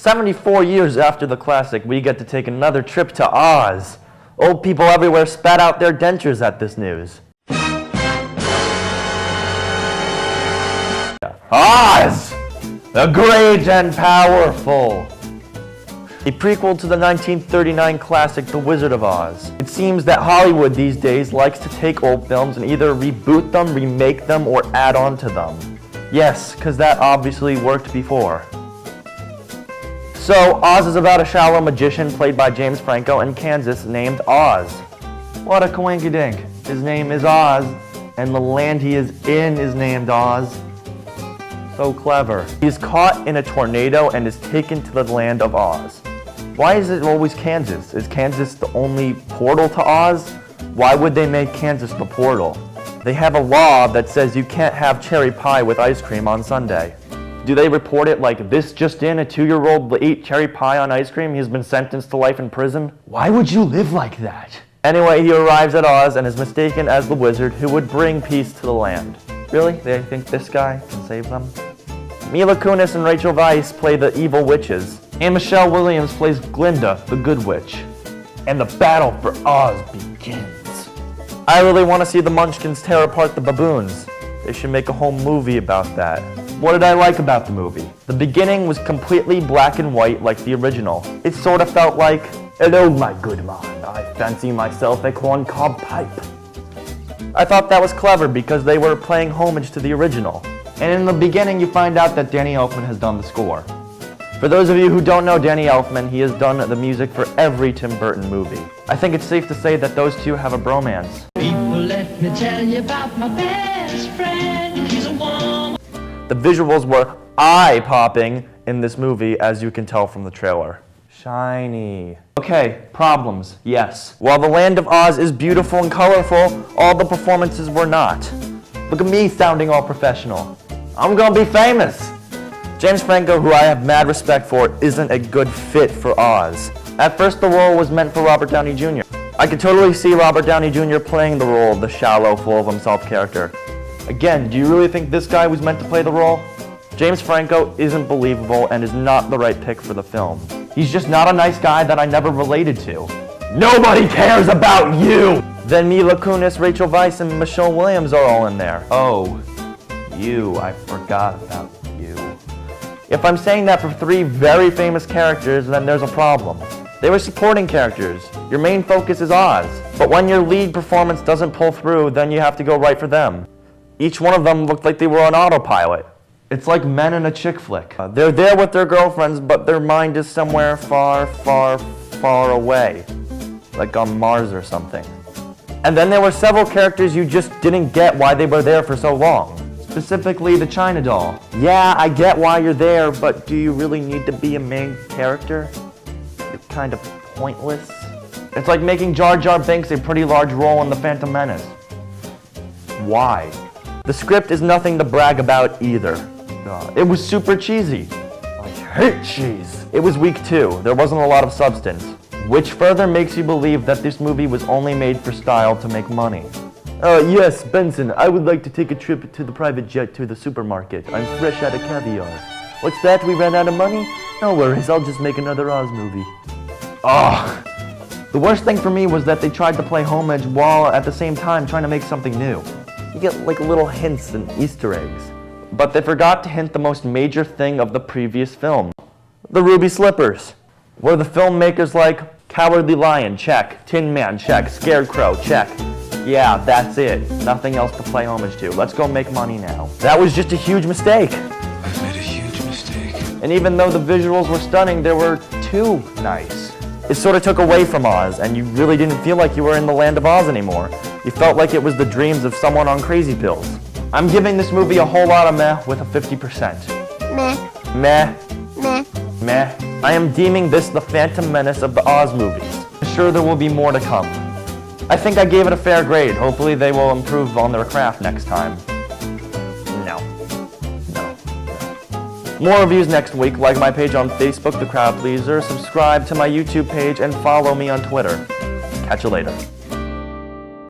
74 years after the classic, we get to take another trip to Oz. Old people everywhere spat out their dentures at this news. Oz! The great and powerful! A prequel to the 1939 classic The Wizard of Oz. It seems that Hollywood these days likes to take old films and either reboot them, remake them, or add on to them. Yes, because that obviously worked before. So, Oz is about a shallow magician played by James Franco in Kansas named Oz. What a coinkydink. His name is Oz, and the land he is in is named Oz. So clever. He is caught in a tornado and is taken to the land of Oz. Why is it always Kansas? Is Kansas the only portal to Oz? Why would they make Kansas the portal? They have a law that says you can't have cherry pie with ice cream on Sunday. Do they report it like, this just in, a 2-year-old ate cherry pie on ice cream, he's been sentenced to life in prison? Why would you live like that? Anyway, he arrives at Oz and is mistaken as the wizard who would bring peace to the land. Really? They think this guy can save them? Mila Kunis and Rachel Weisz play the evil witches, and Michelle Williams plays Glinda, the good witch. And the battle for Oz begins. I really want to see the Munchkins tear apart the baboons. They should make a whole movie about that. What did I like about the movie? The beginning was completely black and white like the original. It sort of felt like, hello my good man, I fancy myself a corncob pipe. I thought that was clever because they were paying homage to the original. And in the beginning you find out that Danny Elfman has done the score. For those of you who don't know Danny Elfman, he has done the music for every Tim Burton movie. I think it's safe to say that those two have a bromance. People, let me tell you about my best friend. He's a woman. The visuals were eye-popping in this movie, as you can tell from the trailer. Shiny. Okay, problems, yes. While the land of Oz is beautiful and colorful, all the performances were not. Look at me sounding all professional. I'm gonna be famous. James Franco, who I have mad respect for, isn't a good fit for Oz. At first the role was meant for Robert Downey Jr. I could totally see Robert Downey Jr. playing the role of the shallow, full-of-himself character. Again, do you really think this guy was meant to play the role? James Franco isn't believable and is not the right pick for the film. He's just not a nice guy that I never related to. Nobody cares about you! Then Mila Kunis, Rachel Weisz, and Michelle Williams are all in there. Oh, you. I forgot about you. If I'm saying that for 3 very famous characters, then there's a problem. They were supporting characters. Your main focus is Oz. But when your lead performance doesn't pull through, then you have to go right for them. Each one of them looked like they were on autopilot. It's like men in a chick flick. They're there with their girlfriends, but their mind is somewhere far, far, far away. Like on Mars or something. And then there were several characters you just didn't get why they were there for so long. Specifically the China doll. Yeah, I get why you're there, but do you really need to be a main character? You're kind of pointless. It's like making Jar Jar Binks a pretty large role in The Phantom Menace. Why? The script is nothing to brag about either. It was super cheesy. I hate cheese. It was weak too. There wasn't a lot of substance. Which further makes you believe that this movie was only made for style to make money. Yes, Benson, I would like to take a trip to the private jet to the supermarket. I'm fresh out of caviar. What's that? We ran out of money? No worries, I'll just make another Oz movie. The worst thing for me was that they tried to play homage while at the same time trying to make something new. You get like little hints and Easter eggs. But they forgot to hint the most major thing of the previous film. The ruby slippers. Were the filmmakers like, Cowardly Lion, check. Tin Man, check. Scarecrow, check. Yeah, that's it. Nothing else to play homage to. Let's go make money now. That was just a huge mistake. I've made a huge mistake. And even though the visuals were stunning, they were too nice. It sort of took away from Oz, and you really didn't feel like you were in the land of Oz anymore. You felt like it was the dreams of someone on crazy pills. I'm giving this movie a whole lot of meh with a 50%. Meh. Meh. Meh. Meh. I am deeming this the Phantom Menace of the Oz movies. I'm sure there will be more to come. I think I gave it a fair grade. Hopefully they will improve on their craft next time. No. More reviews next week. Like my page on Facebook, The Crowd Pleaser. Subscribe to my YouTube page and follow me on Twitter. Catch you later.